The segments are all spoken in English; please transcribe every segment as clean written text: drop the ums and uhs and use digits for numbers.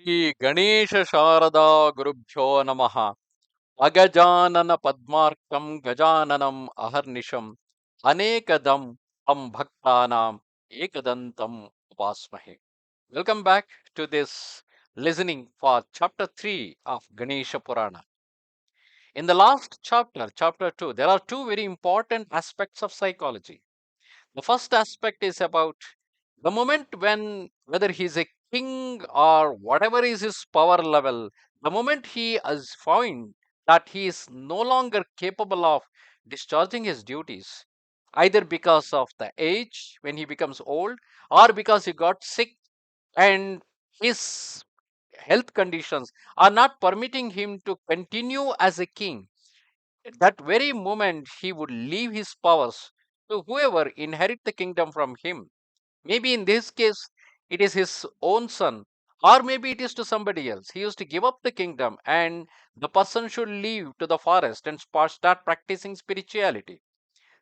Shri Ganesha Sharada Gurubhyo Namaha Agajanana Padmarkam Gajananam Aharnisham Anekadam Bhaktanam Ekadantam Upasmahe. Welcome back to this listening for chapter 3 of Ganesha Purana. In the last chapter, chapter 2, there are two very important aspects of psychology. The first aspect is about the moment when, whether he's a king or whatever is his power level, the moment he has found that he is no longer capable of discharging his duties, either because of the age when he becomes old or because he got sick and his health conditions are not permitting him to continue as a king, at that very moment he would leave his powers to whoever inherit the kingdom from him. Maybe in this case it is his own son, or maybe it is to somebody else. He used to give up the kingdom and the person should leave to the forest and start practicing spirituality.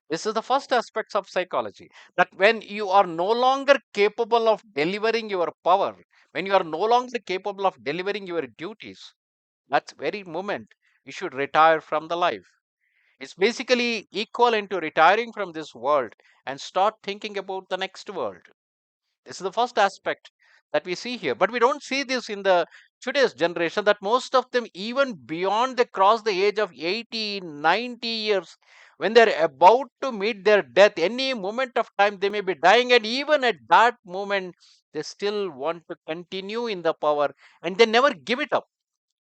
This is the first aspects of psychology, that when you are no longer capable of delivering your power, when you are no longer capable of delivering your duties, that very moment you should retire from the life. It's basically equivalent to retiring from this world and start thinking about the next world. This is the first aspect that we see here. But we don't see this in the today's generation, that most of them, even beyond they cross the age of 80, 90 years, when they're about to meet their death, any moment of time they may be dying, and even at that moment, they still want to continue in the power and they never give it up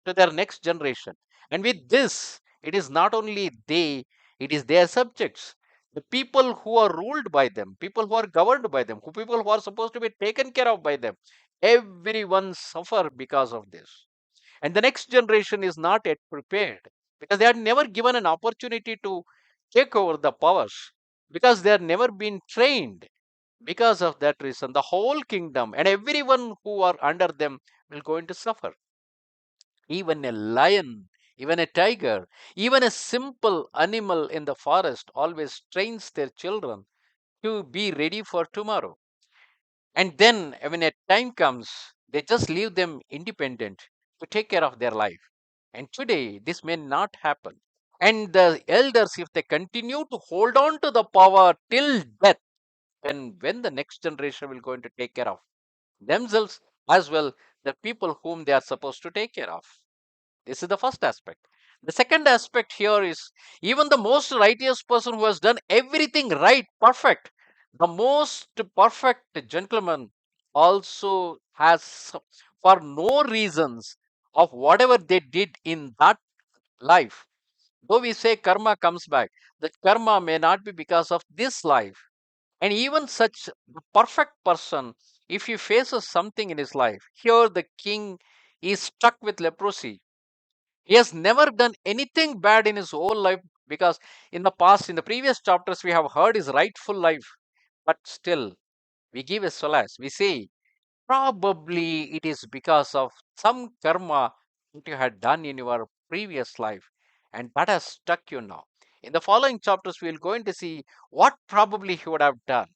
to their next generation. And with this, it is not only they, it is their subjects, the people who are ruled by them, people who are governed by them, people who are supposed to be taken care of by them. Everyone suffer because of this. And the next generation is not yet prepared because they are never given an opportunity to take over the powers, because they have never been trained. Because of that reason, the whole kingdom and everyone who are under them will going to suffer. Even a lion, even a tiger, even a simple animal in the forest always trains their children to be ready for tomorrow. And then, when a time comes, they just leave them independent to take care of their life. And today, this may not happen. And the elders, if they continue to hold on to the power till death, then when the next generation will going to take care of themselves as well, the people whom they are supposed to take care of. This is the first aspect. The second aspect here is, even the most righteous person who has done everything right, perfect, the most perfect gentleman also has, for no reasons of whatever they did in that life, though we say karma comes back, the karma may not be because of this life. And even such the perfect person, if he faces something in his life, here the king is struck with leprosy. He has never done anything bad in his whole life, because in the past, in the previous chapters, we have heard his rightful life. But still, we give a solace. We say, probably it is because of some karma that you had done in your previous life, and that has stuck you now. In the following chapters, we will going to see what probably he would have done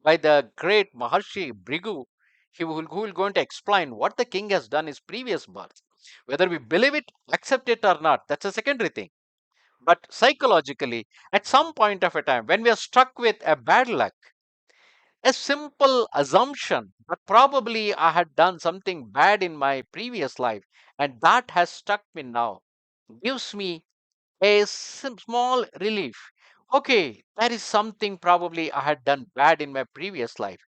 by the great Maharshi Brigu. Who will going to explain what the king has done his previous birth. Whether we believe it, accept it or not, that's a secondary thing. But psychologically, at some point of a time, when we are struck with a bad luck, a simple assumption that probably I had done something bad in my previous life and that has struck me now, gives me a small relief. Okay, that is something probably I had done bad in my previous life.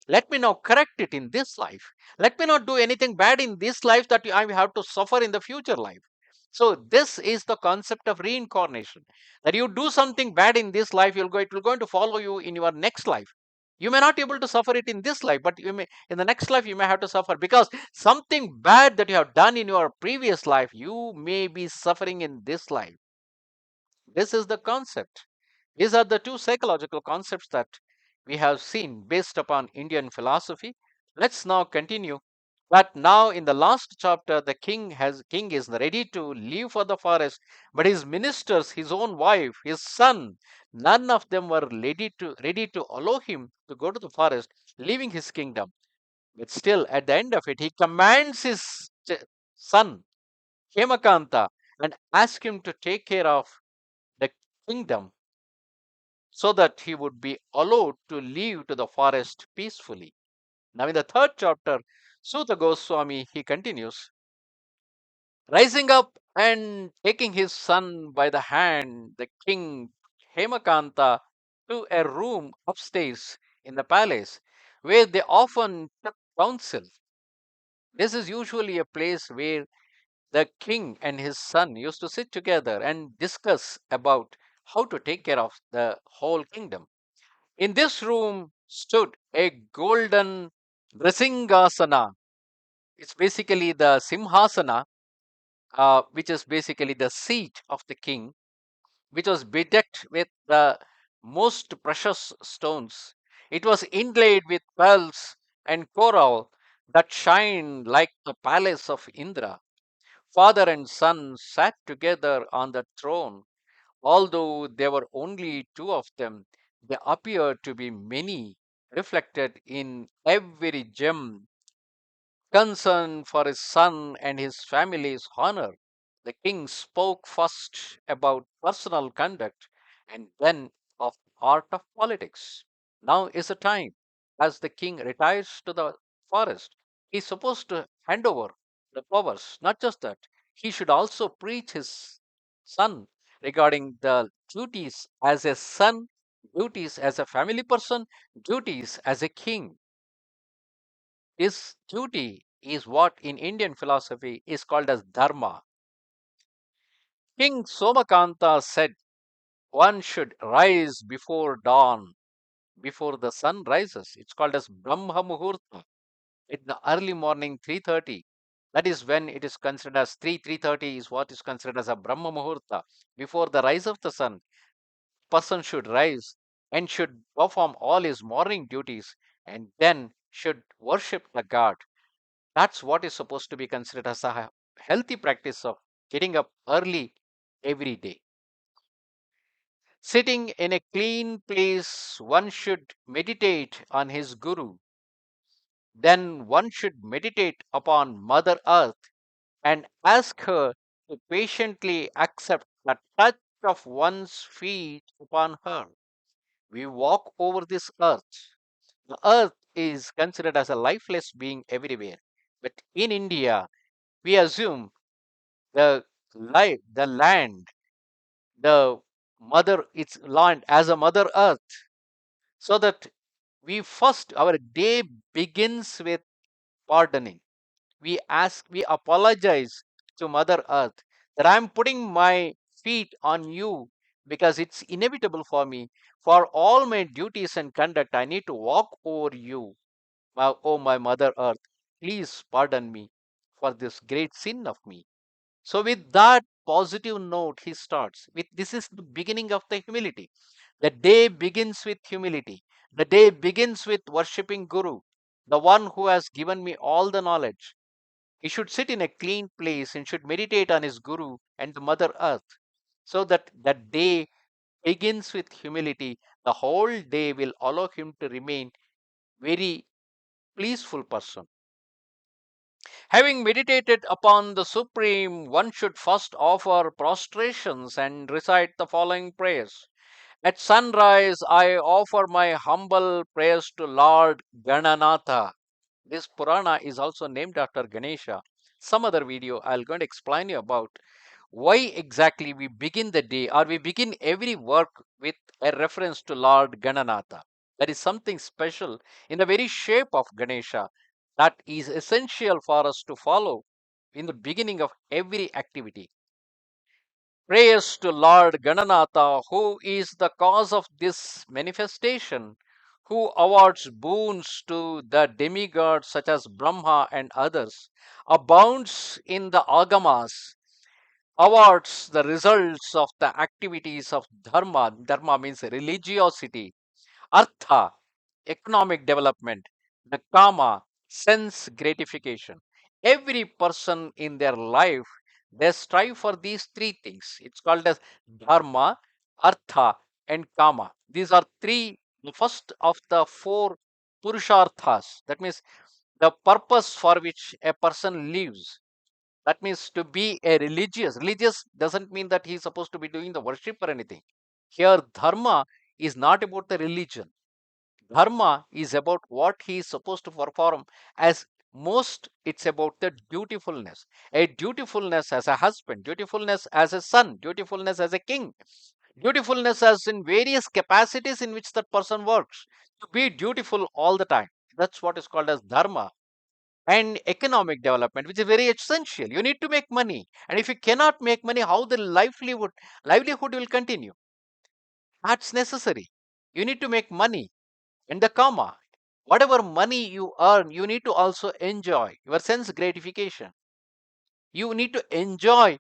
Let me now correct it in this life. Let me not do anything bad in this life that I will have to suffer in the future life. So this is the concept of reincarnation. That you do something bad in this life, it will going to follow you in your next life. You may not be able to suffer it in this life, but you may in the next life you may have to suffer, because something bad that you have done in your previous life, you may be suffering in this life. This is the concept. These are the two psychological concepts that we have seen based upon Indian philosophy. Let's now continue. But now in the last chapter, the king is ready to leave for the forest, but his ministers, his own wife, his son, none of them were ready to allow him to go to the forest, leaving his kingdom. But still, at the end of it, he commands his son, Hemakantha, and ask him to take care of the kingdom so that he would be allowed to leave to the forest peacefully. Now, in the third chapter, Suta Goswami he continues, rising up and taking his son by the hand, the king Hemakantha to a room upstairs in the palace where they often took counsel. This is usually a place where the king and his son used to sit together and discuss about how to take care of the whole kingdom. In this room stood a golden Risingasana. It's basically the Simhasana, which is basically the seat of the king, which was bedecked with the most precious stones. It was inlaid with pearls and coral that shine like the palace of Indra. Father and son sat together on the throne. Although there were only two of them, there appeared to be many reflected in every gem. Concern for his son and his family's honor, the king spoke first about personal conduct and then of the art of politics. Now is the time. As the king retires to the forest, he is supposed to hand over the powers. Not just that, he should also preach his son regarding the duties as a son, duties as a family person, duties as a king. His duty is what in Indian philosophy is called as dharma. King Somakantha said one should rise before dawn, before the sun rises. It's called as Brahma Muhurta. In the early morning, 3:30. That is when it is considered as 3:30 is what is considered as a Brahma Muhurta. Before the rise of the sun, person should rise and should perform all his morning duties and then should worship the god. That's what is supposed to be considered as a healthy practice of getting up early every day. Sitting in a clean place, one should meditate on his guru. Then one should meditate upon Mother Earth and ask her to patiently accept the touch of one's feet upon her. We walk over this earth. The earth is considered as a lifeless being everywhere. But in India, we assume the the land, the mother, its land as a mother earth, so that we first, our day begins with pardoning. We ask, we apologize to Mother Earth that I'm putting my feet on you because it's inevitable for me. For all my duties and conduct, I need to walk over you. Oh, my Mother Earth, please pardon me for this great sin of me. So, with that positive note, he starts with this is the beginning of the humility. The day begins with humility. The day begins with worshipping Guru, the one who has given me all the knowledge. He should sit in a clean place and should meditate on his Guru and the Mother Earth so that that day begins with humility. The whole day will allow him to remain very peaceful person. Having meditated upon the Supreme, one should first offer prostrations and recite the following prayers. At sunrise, I offer my humble prayers to Lord Gananatha. This Purana is also named after Ganesha. Some other video I'll going to explain you about why exactly we begin the day or we begin every work with a reference to Lord Gananatha. That is something special in the very shape of Ganesha that is essential for us to follow in the beginning of every activity. Prayers to Lord Gananatha, who is the cause of this manifestation, who awards boons to the demigods such as Brahma and others, abounds in the agamas, awards the results of the activities of dharma. Dharma means religiosity, artha, economic development, the kama, sense gratification. Every person in their life, they strive for these three things. It's called as dharma, artha, and kama. These are three, the first of the four purusharthas. That means the purpose for which a person lives. That means to be a religious. Religious doesn't mean that he's supposed to be doing the worship or anything. Here, dharma is not about the religion. Dharma is about what he is supposed to perform. As most, it's about the dutifulness. A dutifulness as a husband, dutifulness as a son, dutifulness as a king, dutifulness as in various capacities in which that person works. To be dutiful all the time. That's what is called as dharma. And economic development, which is very essential. You need to make money. And if you cannot make money, how the livelihood will continue? That's necessary. You need to make money. And the karma, whatever money you earn, you need to also enjoy your sense gratification. You need to enjoy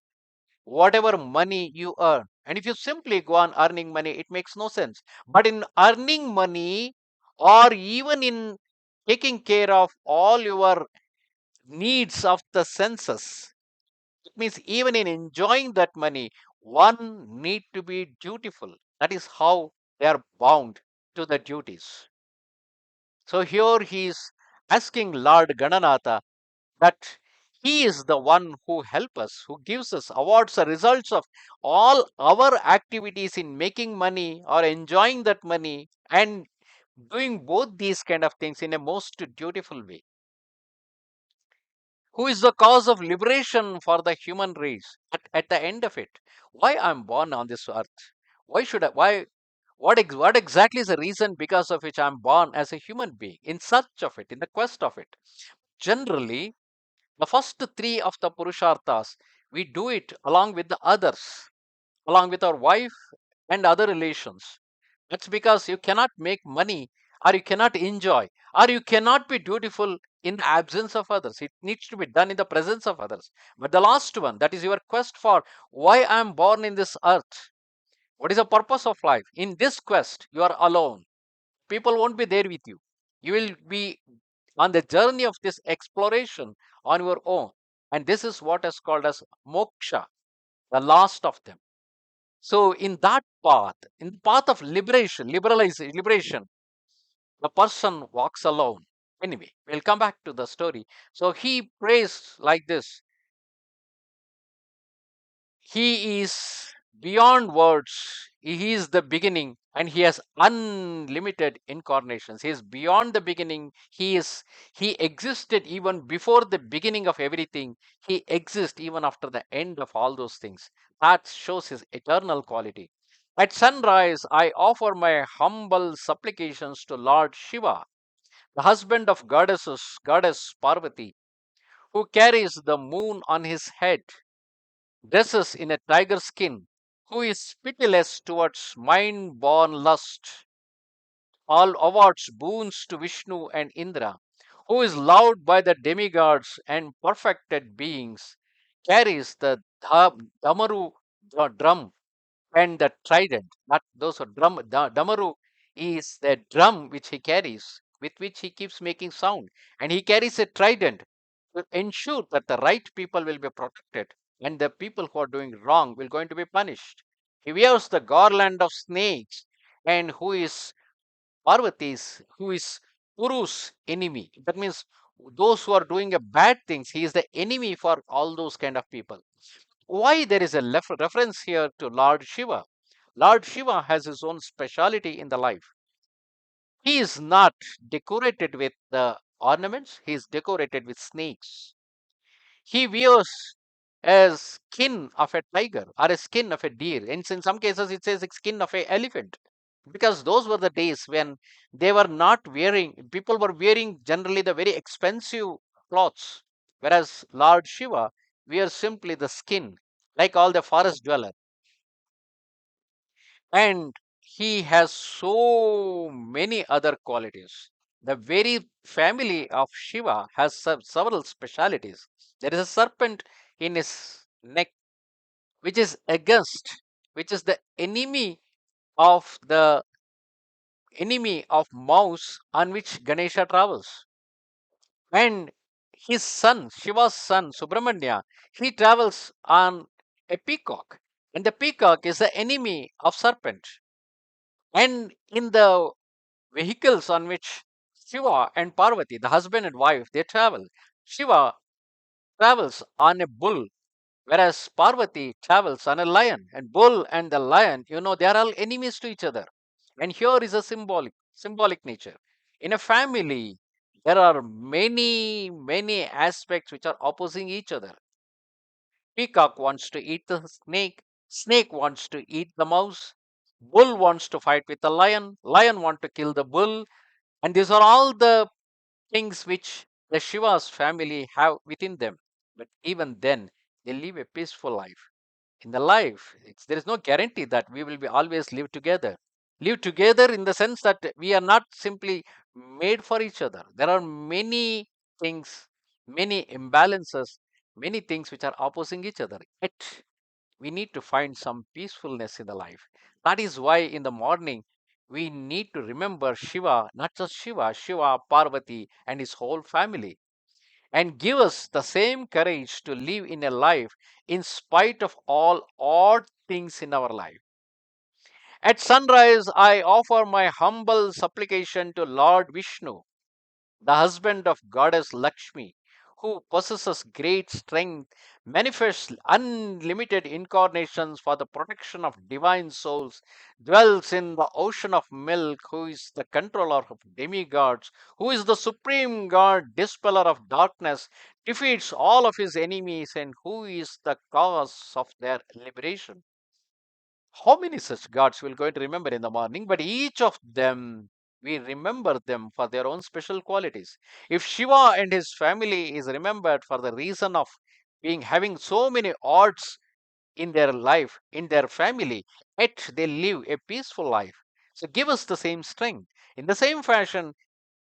whatever money you earn. And if you simply go on earning money, it makes no sense. But in earning money, or even in taking care of all your needs of the senses, it means even in enjoying that money, one need to be dutiful. That is how they are bound to the duties. So here he is asking Lord Gananatha that he is the one who helps us, who gives us awards the results of all our activities in making money or enjoying that money and doing both these kind of things in a most dutiful way. Who is the cause of liberation for the human race at the end of it? Why I'm born on this earth? Why should I? Why? What exactly is the reason because of which I'm born as a human being? In search of it, in the quest of it. Generally, the first three of the Purusharthas, we do it along with the others, along with our wife and other relations. That's because you cannot make money, or you cannot enjoy, or you cannot be dutiful in the absence of others. It needs to be done in the presence of others. But the last one, that is your quest for why I am born in this earth. What is the purpose of life? In this quest, you are alone. People won't be there with you. You will be on the journey of this exploration on your own. And this is what is called as moksha, the last of them. So, in that path, in the path of liberation, the person walks alone. Anyway, we'll come back to the story. So, he prays like this. He is beyond words. He is the beginning and he has unlimited incarnations. He is beyond the beginning. He existed even before the beginning of everything. He exists even after the end of all those things. That shows his eternal quality. At sunrise, I offer my humble supplications to Lord Shiva, the husband of goddess Parvati, who carries the moon on his head, dresses in a tiger skin, who is pitiless towards mind born lust, all awards boons to Vishnu and Indra, who is loved by the demigods and perfected beings, carries the Damaru drum and the trident. That those are Damaru is the drum which he carries, with which he keeps making sound, and he carries a trident to ensure that the right people will be protected and the people who are doing wrong will going to be punished. He wears the garland of snakes, and who is Parvati's, who is Puru's enemy. That means those who are doing a bad things, he is the enemy for all those kind of people. Why there is a reference here to Lord Shiva? Lord Shiva has his own speciality in the life. He is not decorated with the ornaments, he is decorated with snakes. He wears a skin of a tiger or a skin of a deer. And in some cases, it says a skin of an elephant. Because those were the days when they were not wearing, people were wearing generally the very expensive clothes. Whereas Lord Shiva wears simply the skin, like all the forest dweller. And he has so many other qualities. The very family of Shiva has several specialities. There is a serpent in his neck, which is August, which is the the enemy of mouse on which Ganesha travels. And his son, Shiva's son, Subramanya, he travels on a peacock. And the peacock is the enemy of serpent. And in the vehicles on which Shiva and Parvati, the husband and wife, they travel, Shiva travels on a bull, whereas Parvati travels on a lion. And bull and the lion, they are all enemies to each other. And here is a symbolic nature. In a family, there are many aspects which are opposing each other. Peacock wants to eat the snake. Snake wants to eat the mouse. Bull wants to fight with the lion. Lion wants to kill the bull. And these are all the things which the Shiva's family have within them. But even then, they live a peaceful life. In the life, there is no guarantee that we will be always live together. Live together in the sense that we are not simply made for each other. There are many things, many imbalances, many things which are opposing each other. Yet we need to find some peacefulness in the life. That is why in the morning we need to remember Shiva, not just Shiva, Shiva, Parvati, and his whole family, and give us the same courage to live in a life in spite of all odd things in our life. At sunrise, I offer my humble supplication to Lord Vishnu, the husband of goddess Lakshmi, who possesses great strength, manifests unlimited incarnations for the protection of divine souls, dwells in the ocean of milk, who is the controller of demigods, who is the supreme god, dispeller of darkness, defeats all of his enemies, and who is the cause of their liberation. How many such gods we're going to remember in the morning, but each of them, we remember them for their own special qualities. If Shiva and his family is remembered for the reason of being having so many odds in their life, in their family, yet they live a peaceful life. So give us the same strength. In the same fashion,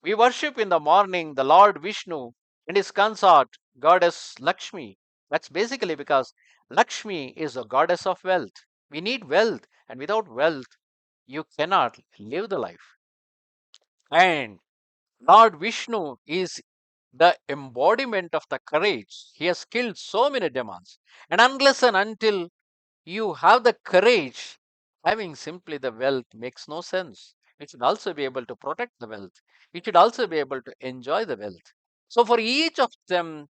we worship in the morning the Lord Vishnu and his consort, goddess Lakshmi. That's basically because Lakshmi is a goddess of wealth. We need wealth, and without wealth, you cannot live the life. And Lord Vishnu is the embodiment of the courage. He has killed so many demons. And unless and until you have the courage, having simply the wealth makes no sense. You should also be able to protect the wealth. You should also be able to enjoy the wealth. So, for each of them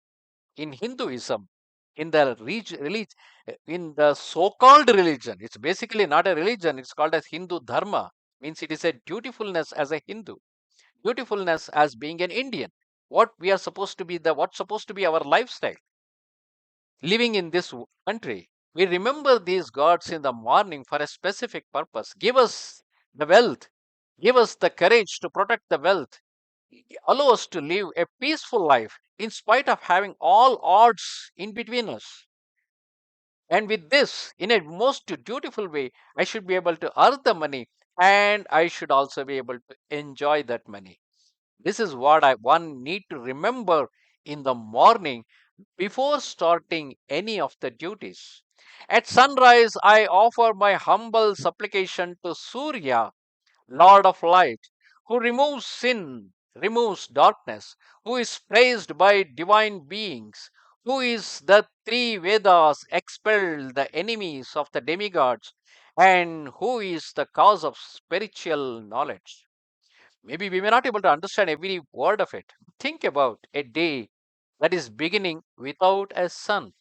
in Hinduism, in the in the so-called religion, it's basically not a religion. It's called as Hindu Dharma. Means it is a dutifulness as a Hindu, dutifulness as being an Indian. What we are supposed to be what's supposed to be our lifestyle living in this country. We remember these gods in the morning for a specific purpose. Give us the wealth, give us the courage to protect the wealth, allow us to live a peaceful life in spite of having all odds in between us. And with this, in a most dutiful way, I should be able to earn the money and I should also be able to enjoy that money. This is what one need to remember in the morning before starting any of the duties. At sunrise, I offer my humble supplication to Surya, Lord of light, who removes sin, removes darkness, who is praised by divine beings, who is the three Vedas expelled the enemies of the demigods, and who is the cause of spiritual knowledge. Maybe we may not able to understand every word of it. Think about a day that is beginning without a sun,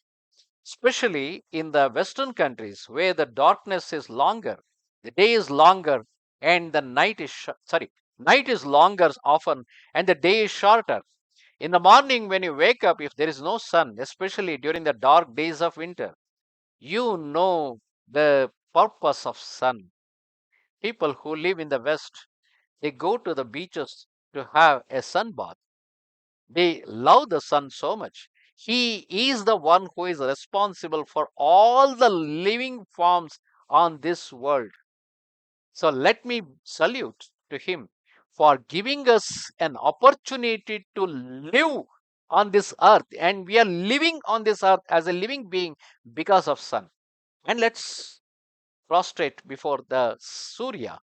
especially in the Western countries where the darkness is longer, the day is longer, and the night is longer often, and the day is shorter. In the morning, when you wake up, if there is no sun, especially during the dark days of winter, you know the purpose of sun. People who live in the West, they go to the beaches to have a sun bath. They love the sun so much. He is the one who is responsible for all the living forms on this world. So let me salute to him for giving us an opportunity to live on this earth. And we are living on this earth as a living being because of sun. And let's prostrate before the Surya.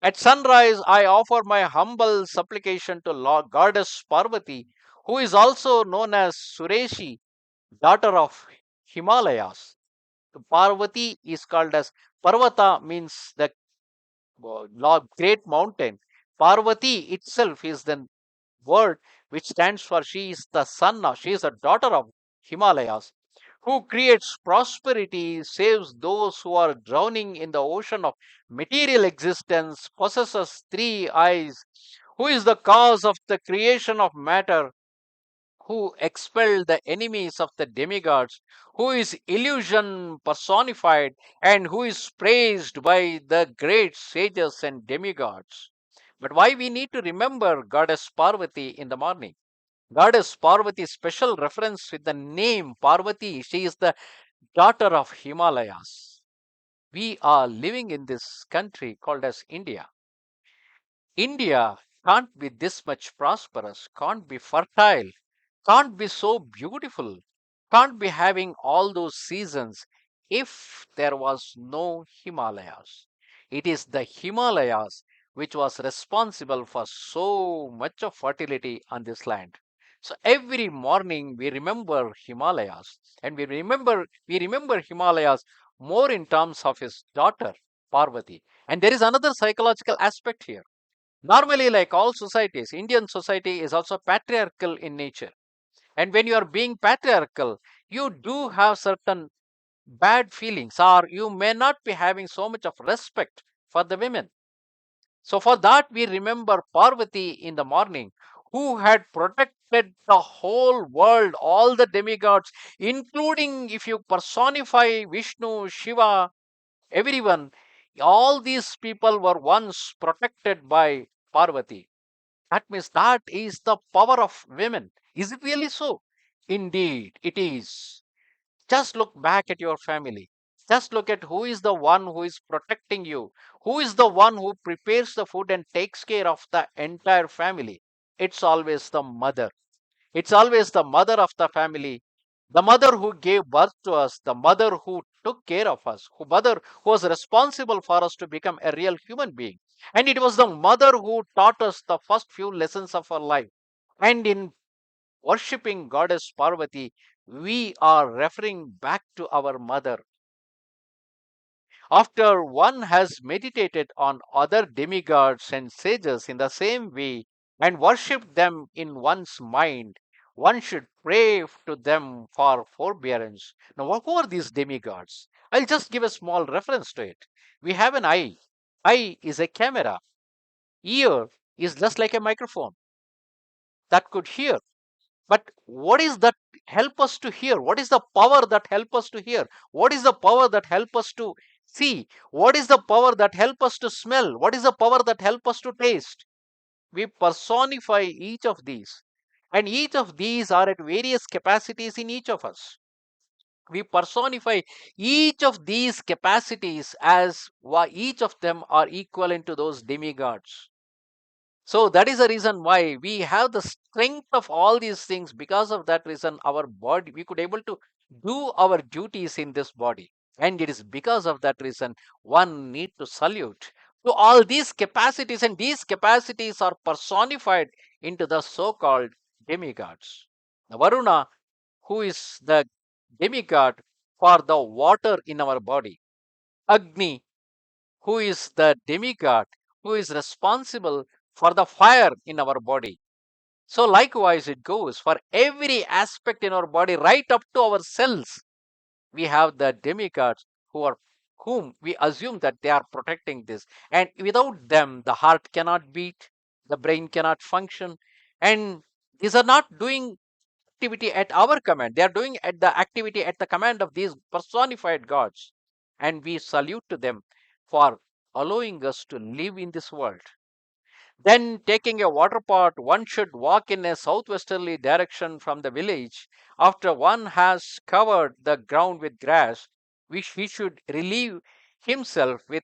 At sunrise, I offer my humble supplication to Lord Goddess Parvati, who is also known as Sureshi, daughter of Himalayas. Parvati is called as Parvata, means the great mountain. Parvati itself is the word which stands for she is the son of, she is a daughter of Himalayas, who creates prosperity, saves those who are drowning in the ocean of material existence, possesses three eyes, who is the cause of the creation of matter, who expelled the enemies of the demigods, who is illusion personified, and who is praised by the great sages and demigods. But why we need to remember Goddess Parvati in the morning? Goddess Parvati's special reference with the name Parvati, she is the daughter of Himalayas. We are living in this country called as India. India can't be this much prosperous, can't be fertile, can't be so beautiful, can't be having all those seasons if there was no Himalayas. It is the Himalayas which was responsible for so much of fertility on this land. So every morning we remember Himalayas, and we remember Himalayas more in terms of his daughter Parvati. And there is another psychological aspect here. Normally, like all societies, Indian society is also patriarchal in nature. And when you are being patriarchal, you do have certain bad feelings, or you may not be having so much of respect for the women. So, for that, we remember Parvati in the morning, who had protected the whole world, all the demigods, including if you personify Vishnu, Shiva, everyone, all these people were once protected by Parvati. That means that is the power of women. Is it really so? Indeed, it is. Just look back at your family. Just look at who is the one who is protecting you, who is the one who prepares the food and takes care of the entire family. It's always the mother. It's always the mother of the family, the mother who gave birth to us, the mother who took care of us, who mother who was responsible for us to become a real human being. And it was the mother who taught us the first few lessons of our life. And in worshipping Goddess Parvati, we are referring back to our mother. After one has meditated on other demigods and sages in the same way and worshipped them in one's mind, one should pray to them for forbearance. Now, who are these demigods? I'll just give a small reference to it. We have an eye. Eye is a camera. Ear is just like a microphone that could hear. But what is that help us to hear? What is the power that help us to hear? What is the power that help us to see? What is the power that help us to smell? What is the power that help us to taste? We personify each of these. And each of these are at various capacities in each of us. We personify each of these capacities as why each of them are equivalent to those demigods. So that is the reason why we have the strength of all these things. Because of that reason, our body, we could able to do our duties in this body. And it is because of that reason one need to salute to all these capacities, and these capacities are personified into the so-called demigods. Now, Varuna, who is the demigod for the water in our body. Agni, who is the demigod who is responsible for the fire in our body. So, likewise, it goes for every aspect in our body, right up to our cells. We have the demigods who are whom we assume that they are protecting this, and without them, the heart cannot beat, the brain cannot function, and these are not doing activity at our command. They are doing at the activity at the command of these personified gods, and we salute to them for allowing us to live in this world. Then, taking a water pot, one should walk in a southwesterly direction from the village. After one has covered the ground with grass, which he should relieve himself with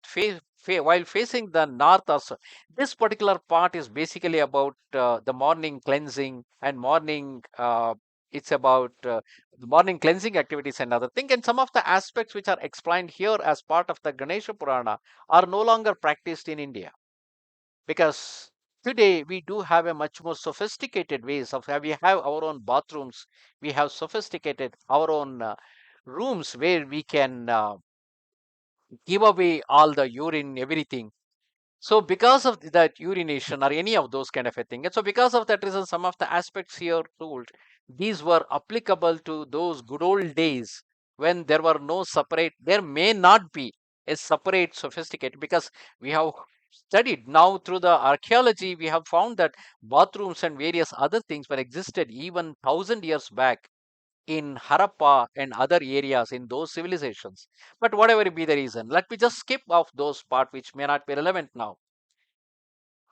while facing the north or south. This particular part is basically about the morning cleansing and morning. It's about the morning cleansing activities and other thing. And some of the aspects which are explained here as part of the Ganesha Purana are no longer practiced in India, because today we do have a much more sophisticated ways of we have our own bathrooms, we have sophisticated our own rooms where we can give away all the urine, everything. So because of that urination or any of those kind of a thing, and so because of that reason, some of the aspects here told, these were applicable to those good old days when there were no separate, there may not be a separate sophisticated, because we have studied now through the archaeology, we have found that bathrooms and various other things were existed even 1,000 years back in Harappa and other areas in those civilizations. But whatever be the reason, let me just skip off those part which may not be relevant now.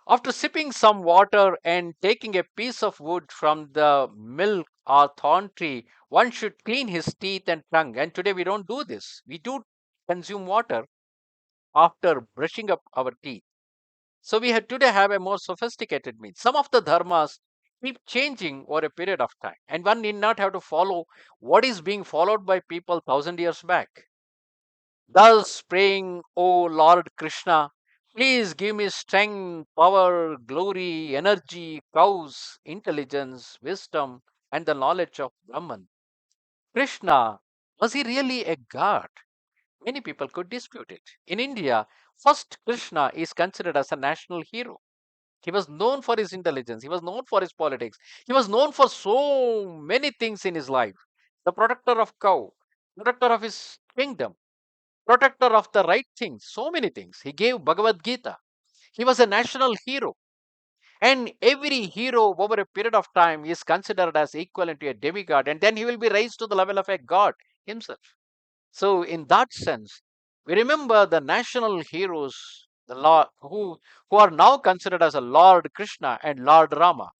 After sipping some water and taking a piece of wood from the milk or thorn tree, one should clean his teeth and tongue. And today we don't do this. We do consume water after brushing up our teeth. So we had today have a more sophisticated means. Some of the dharmas keep changing over a period of time, and one need not have to follow what is being followed by people 1,000 years back. Thus praying, O Lord Krishna, please give me strength, power, glory, energy, cows, intelligence, wisdom, and the knowledge of Brahman. Krishna, was he really a god? Many people could dispute it. In India, first Krishna is considered as a national hero. He was known for his intelligence. He was known for his politics. He was known for so many things in his life. The protector of cow, protector of his kingdom, protector of the right things, so many things. He gave Bhagavad Gita. He was a national hero. And every hero over a period of time is considered as equivalent to a demigod, and then he will be raised to the level of a god himself. So, in that sense, we remember the national heroes, the Lord, who are now considered as a Lord Krishna and Lord Rama.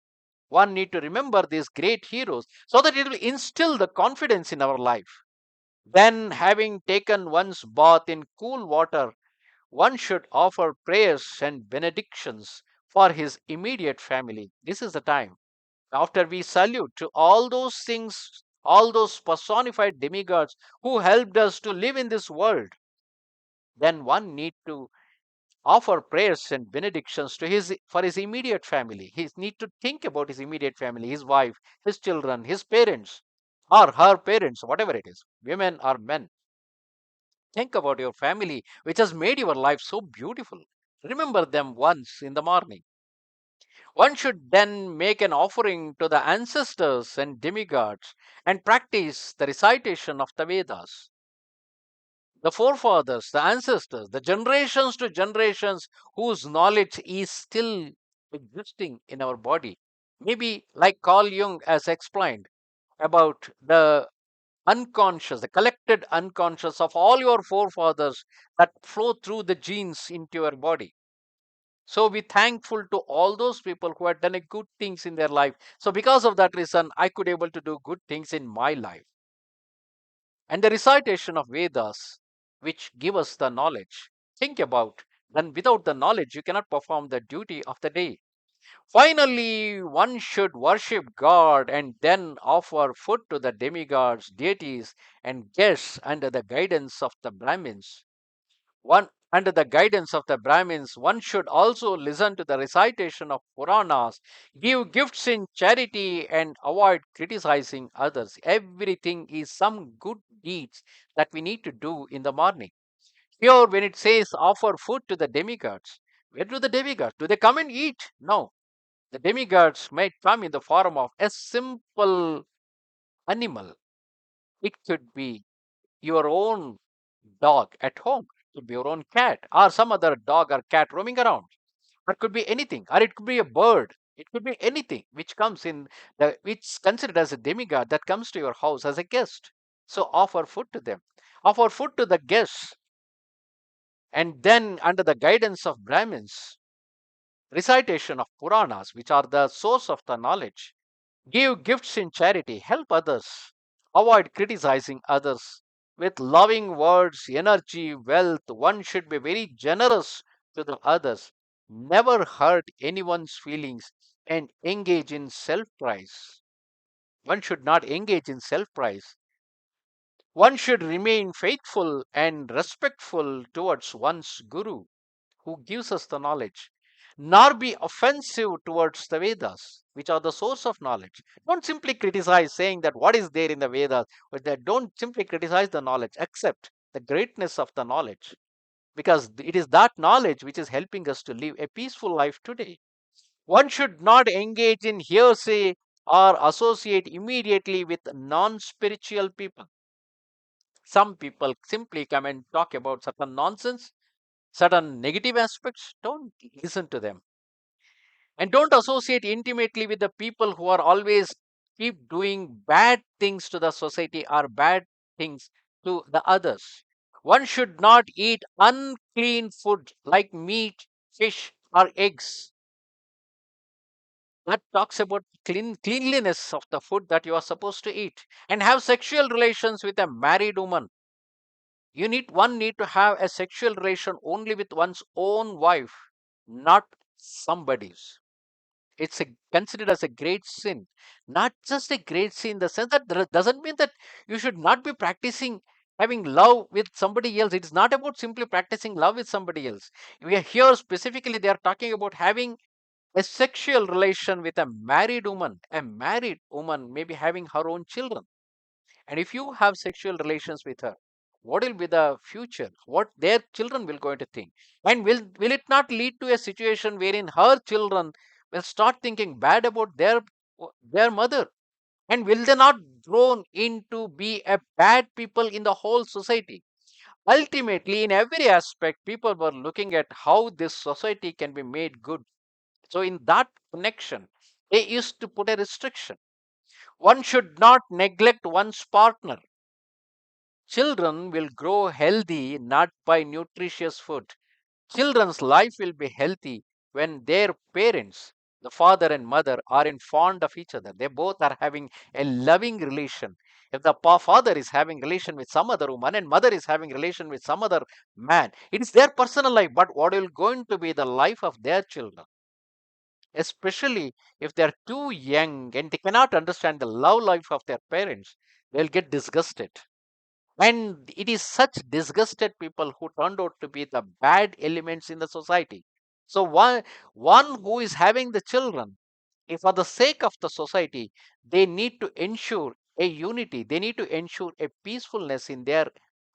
One need to remember these great heroes so that it will instill the confidence in our life. Then, having taken one's bath in cool water, one should offer prayers and benedictions for his immediate family. This is the time. After we salute to all those things, all those personified demigods who helped us to live in this world, then one need to offer prayers and benedictions to his for his immediate family. He need to think about his immediate family, his wife, his children, his parents, or her parents, whatever it is, women or men. Think about your family, which has made your life so beautiful. Remember them once in the morning. One should then make an offering to the ancestors and demigods and practice the recitation of the Vedas. The forefathers, the ancestors, the generations to generations whose knowledge is still existing in our body. Maybe like Carl Jung has explained about the unconscious, the collected unconscious of all your forefathers that flow through the genes into your body. So be thankful to all those people who had done a good things in their life. So because of that reason, I could able to do good things in my life. And the recitation of Vedas, which give us the knowledge. Think about, then without the knowledge, you cannot perform the duty of the day. Finally, one should worship God and then offer food to the demigods, deities, and guests under the guidance of the Brahmins. One under the guidance of the Brahmins, one should also listen to the recitation of Puranas, give gifts in charity, and avoid criticizing others. Everything is some good deeds that we need to do in the morning. Here, when it says offer food to the demigods, where do the demigods? Do they come and eat? No. The demigods might come in the form of a simple animal. It could be your own dog at home. It could be your own cat or some other dog or cat roaming around. It could be anything, or it could be a bird. It could be anything which comes in the which considered as a demigod that comes to your house as a guest. So offer food to them. Offer food to the guests, and then under the guidance of Brahmins, recitation of Puranas, which are the source of the knowledge. Give gifts in charity, help others, avoid criticizing others. With loving words, energy, wealth, one should be very generous to the others, never hurt anyone's feelings, and engage in self praise. One should not engage in self praise. One should remain faithful and respectful towards one's guru who gives us the knowledge, nor be offensive towards the Vedas, which are the source of knowledge. Don't simply criticize, saying that what is there in the Vedas, but that don't simply criticize the knowledge, accept the greatness of the knowledge. because it is that knowledge which is helping us to live a peaceful life today. One should not engage in hearsay or associate immediately with non spiritual people. Some people simply come and talk about certain nonsense, certain negative aspects. Don't listen to them. And don't associate intimately with the people who are always keep doing bad things to the society or bad things to the others. One should not eat unclean food like meat, fish, or eggs. That talks about cleanliness of the food that you are supposed to eat. And have sexual relations with a married woman. One need to have a sexual relation only with one's own wife, not somebody's. It's considered as a great sin. Not just a great sin in the sense that doesn't mean that you should not be practicing having love with somebody else. It is not about simply practicing love with somebody else. We are here specifically, they are talking about having a sexual relation with a married woman. A married woman may be having her own children. And if you have sexual relations with her, what will be the future? What their children will going to think? And will it not lead to a situation wherein her children will start thinking bad about their mother? And will they not grow into be a bad people in the whole society? Ultimately, in every aspect, people were looking at how this society can be made good. So, in that connection, they used to put a restriction. One should not neglect one's partner. Children will grow healthy not by nutritious food. Children's life will be healthy when their parents, the father and mother, are in fond of each other. They both are having a loving relation. If the father is having relation with some other woman and mother is having relation with some other man, it is their personal life. But what will going to be the life of their children? Especially if they are too young and they cannot understand the love life of their parents, they'll get disgusted. And it is such disgusted people who turned out to be the bad elements in the society. So one who is having the children, if for the sake of the society, they need to ensure a unity, they need to ensure a peacefulness in their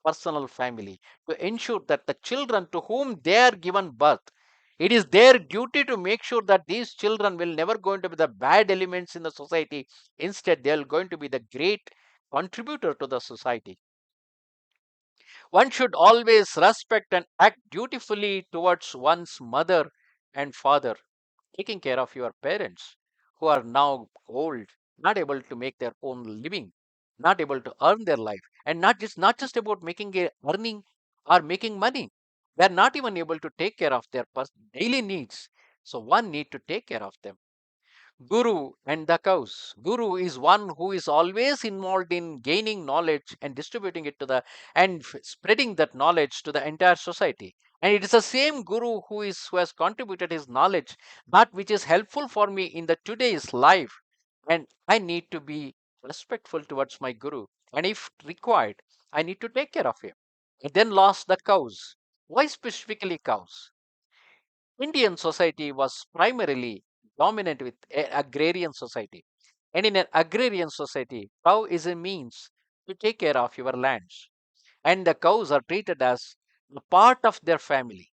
personal family, to ensure that the children to whom they are given birth, it is their duty to make sure that these children will never going to be the bad elements in the society. Instead, they are going to be the great contributor to the society. One should always respect and act dutifully towards one's mother and father. Taking care of your parents who are now old, not able to make their own living, not able to earn their life, and not just about making a earning or making money. They are not even able to take care of their daily needs. So one need to take care of them. Guru and the cows. Guru is one who is always involved in gaining knowledge and distributing it to the and spreading that knowledge to the entire society. And it is the same guru who has contributed his knowledge, that which is helpful for me in the today's life. And I need to be respectful towards my guru. And if required, I need to take care of him. And then lost the cows. Why specifically cows? Indian society was primarily dominant with agrarian society. And in an agrarian society, cow is a means to take care of your lands. And the cows are treated as a part of their family.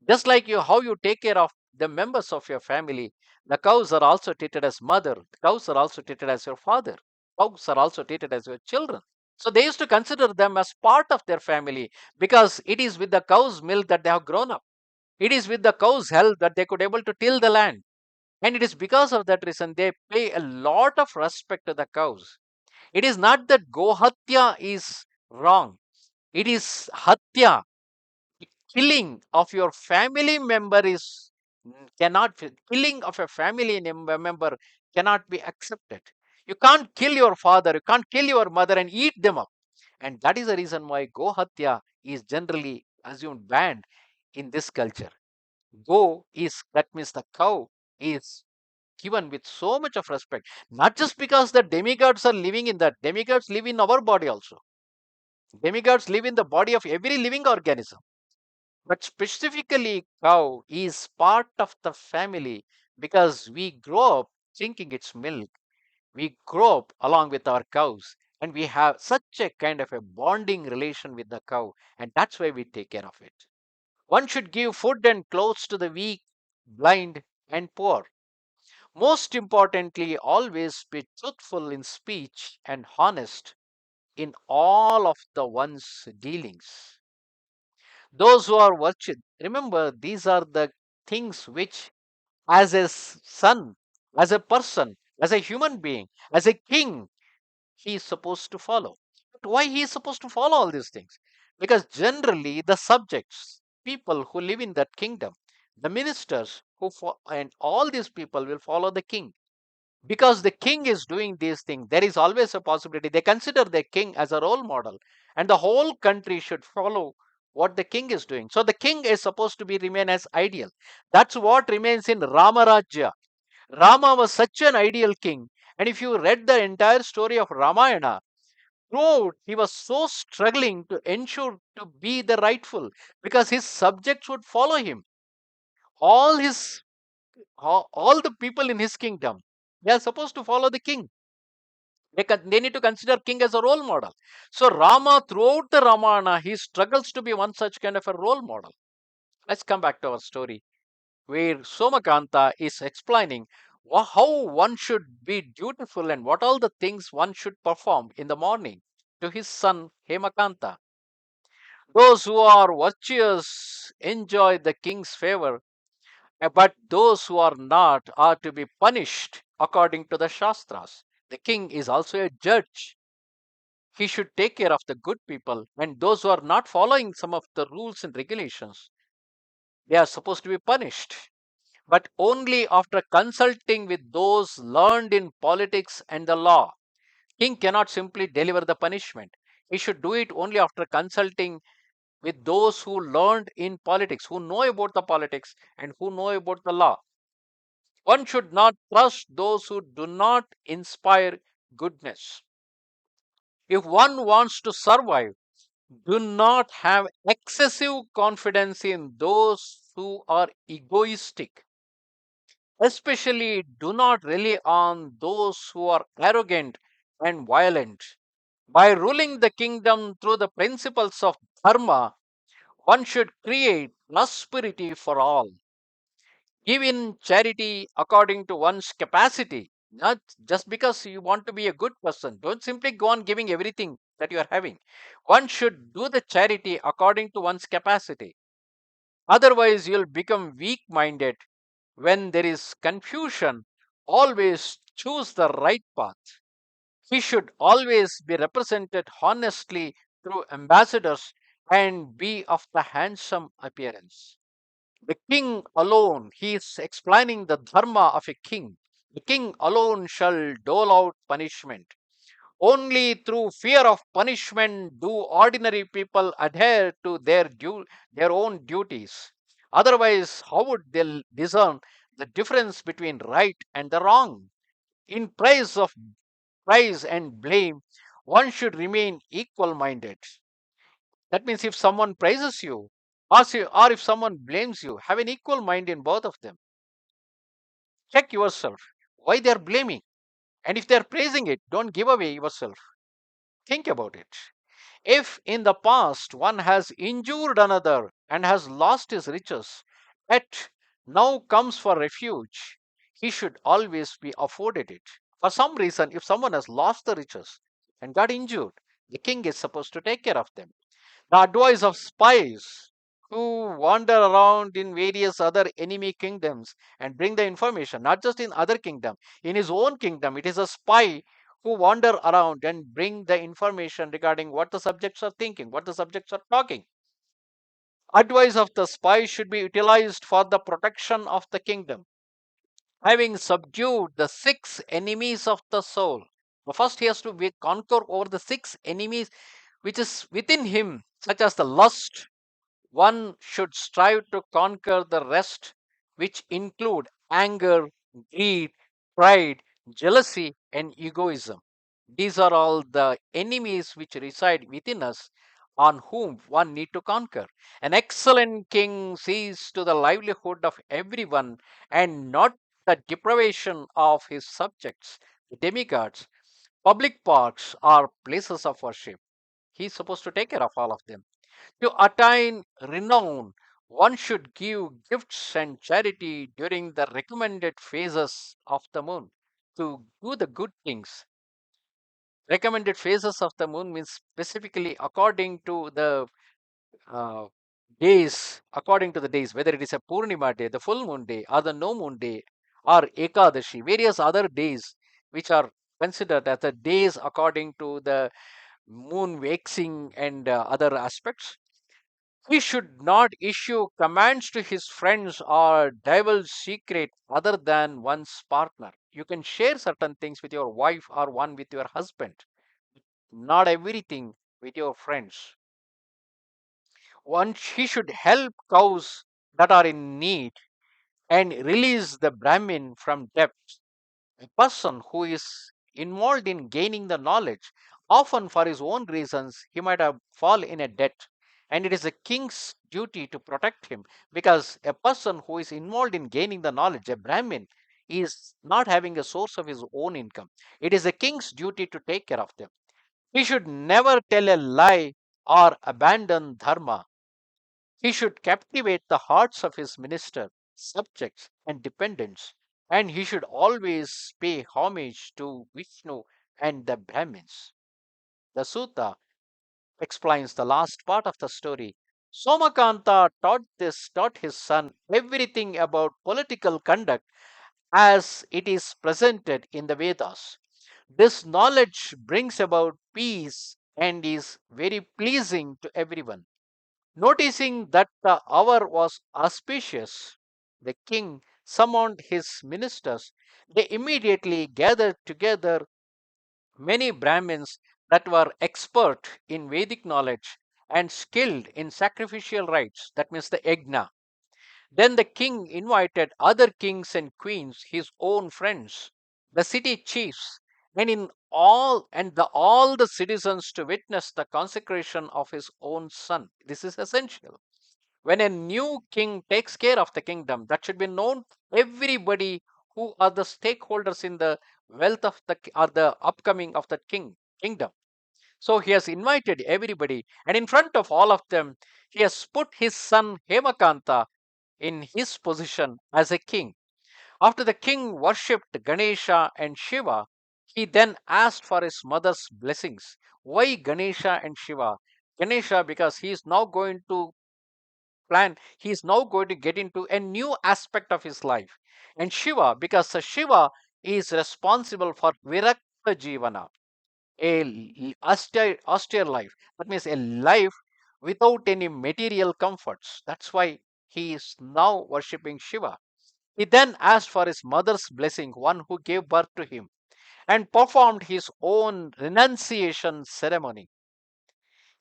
Just like how you take care of the members of your family, the cows are also treated as mother. The cows are also treated as your father. Cows are also treated as your children. So they used to consider them as part of their family because it is with the cow's milk that they have grown up. It is with the cow's help that they could able to till the land. And it is because of that reason they pay a lot of respect to the cows. It is not that Gohatya is wrong. It is Hatya. Killing of your family member is cannot killing of a family member cannot be accepted. You can't kill your father, you can't kill your mother and eat them up. And that is the reason why Gohatya is generally assumed banned in this culture. Go is that means the cow is given with so much of respect, not just because the demigods are living in that. Demigods live in our body also. Demigods live in the body of every living organism, but specifically cow is part of the family because we grow up drinking its milk. We grow up along with our cows, and we have such a kind of a bonding relation with the cow, and that's why we take care of it. One should give food and clothes to the weak, blind, and poor. Most importantly, always be truthful in speech and honest in all of the one's dealings. Those who are virtuous, remember, these are the things which, as a son, as a person, as a human being, as a king, he is supposed to follow. But why he is supposed to follow all these things? Because generally the subjects, people who live in that kingdom, the ministers and all these people will follow the king. Because the king is doing these things, there is always a possibility they consider the king as a role model, and the whole country should follow what the king is doing. So the king is supposed to be remain as ideal. That's what remains in Ramarajya. Rama was such an ideal king, and if you read the entire story of Ramayana, throughout he was so struggling to ensure to be the rightful, because his subjects would follow him. All his all the people in his kingdom, they are supposed to follow the king. They need to consider king as a role model. So Rama, throughout the Ramayana, he struggles to be one such kind of a role model. Let's come back to our story, where Somakantha is explaining how one should be dutiful and what all the things one should perform in the morning to his son Hemakantha. Those who are virtuous enjoy the king's favor, but those who are not are to be punished according to the Shastras. The king is also a judge. He should take care of the good people, and those who are not following some of the rules and regulations, they are supposed to be punished, but only after consulting with those learned in politics and the law. King cannot simply deliver the punishment. He should do it only after consulting with those who learned in politics, who know about the politics and who know about the law. One should not trust those who do not inspire goodness. If one wants to survive, do not have excessive confidence in those who are egoistic. Especially, do not rely on those who are arrogant and violent. By ruling the kingdom through the principles of dharma, one should create prosperity for all. Give in charity according to one's capacity, not just because you want to be a good person. Don't simply go on giving everything that you are having. One should do the charity according to one's capacity. Otherwise, you'll become weak minded. When there is confusion, always choose the right path. He should always be represented honestly through ambassadors and be of the handsome appearance. The king alone, he is explaining the dharma of a king. The king alone shall dole out punishment. Only through fear of punishment do ordinary people adhere to their own duties. Otherwise, how would they discern the difference between right and the wrong? In praise and blame, one should remain equal minded. That means if someone praises you, or if someone blames you, have an equal mind in both of them. Check yourself why they are blaming. And if they are praising it, don't give away yourself. Think about it. If in the past one has injured another and has lost his riches, yet now comes for refuge, he should always be afforded it. For some reason, if someone has lost the riches and got injured, the king is supposed to take care of them. The advice of spies who wander around in various other enemy kingdoms and bring the information, not just in other kingdom, in his own kingdom, it is a spy who wander around and bring the information regarding what the subjects are thinking, what the subjects are talking. Advice of the spy should be utilized for the protection of the kingdom. Having subdued the six enemies of the soul, first he has to conquer over the six enemies which is within him, such as the lust. One should strive to conquer the rest, which include anger, greed, pride, jealousy, and egoism. These are all the enemies which reside within us, on whom one need to conquer. An excellent king sees to the livelihood of everyone and not the deprivation of his subjects. The demigods, public parks are places of worship. He is supposed to take care of all of them. To attain renown, One should give gifts and charity during the recommended phases of the moon to do the good things. Recommended phases of the moon means specifically according to the uh, days, according to the days, whether it is a Purnima day, the full moon day, or the no moon day, or Ekadashi, various other days which are considered as the days according to the moon waxing and other aspects. He should not issue commands to his friends or divulge secret other than one's partner. You can share certain things with your wife or one with your husband, not everything with your friends. One, he should help cows that are in need and release the Brahmin from debt. A person who is involved in gaining the knowledge, often for his own reasons, he might have fall in a debt. And it is a king's duty to protect him, because a person who is involved in gaining the knowledge, a Brahmin, is not having a source of his own income. It is a king's duty to take care of them. He should never tell a lie or abandon dharma. He should captivate the hearts of his minister, subjects, and dependents, and he should always pay homage to Vishnu and the Brahmins. The sutta explains the last part of the story. Somakantha taught his son everything about political conduct as it is presented in the Vedas. This knowledge brings about peace and is very pleasing to everyone. Noticing that the hour was auspicious, the king summoned his ministers. They immediately gathered together many Brahmins that were expert in Vedic knowledge and skilled in sacrificial rites, that means the yajna. Then the king invited other kings and queens, his own friends, the city chiefs, and in all the citizens to witness the consecration of his own son. This is essential. When a new king takes care of the kingdom, that should be known to everybody who are the stakeholders in the wealth of the or the upcoming of the kingdom. So he has invited everybody, and in front of all of them, he has put his son Hemakantha in his position as a king. After the king worshipped Ganesha and Shiva, he then asked for his mother's blessings. Why Ganesha and Shiva? Ganesha, because he is now going to he is now going to get into a new aspect of his life. And Shiva, because Shiva is responsible for Virakta Jivana, austere life. That means a life without any material comforts. That's why he is now worshipping Shiva. He then asked for his mother's blessing, one who gave birth to him, and performed his own renunciation ceremony.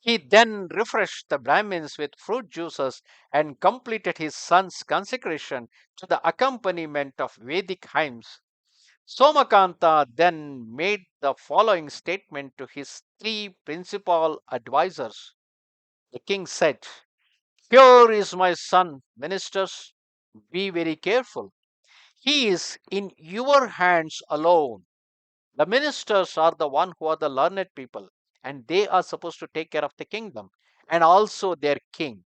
He then refreshed the Brahmins with fruit juices and completed his son's consecration to the accompaniment of Vedic hymns. Somakantha then made the following statement to his three principal advisors. The king said, "Here is my son, ministers. Be very careful. He is in your hands alone. The ministers are the one who are the learned people, and they are supposed to take care of the kingdom and also their king,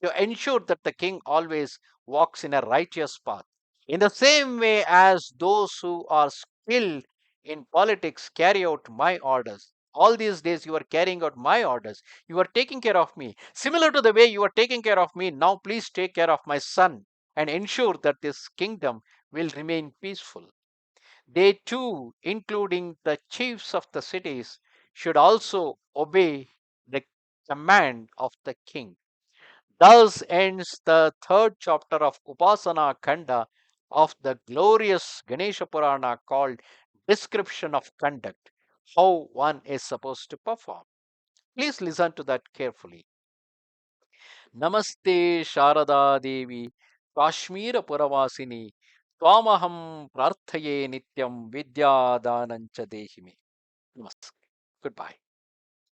to ensure that the king always walks in a righteous path. In the same way as those who are skilled in politics carry out my orders. All these days you are carrying out my orders. You are taking care of me. Similar to the way you are taking care of me, now please take care of my son and ensure that this kingdom will remain peaceful. They too, including the chiefs of the cities, should also obey the command of the king." Thus ends the third chapter of Upasana Khanda of the glorious Ganesha Purana, called Description of Conduct, how one is supposed to perform. Please listen to that carefully. Namaste Sharada Devi, Kashmir Puravasini, Twamaham Prarthaye Nityam Vidya Danancha Dehimi. Namaste. Goodbye.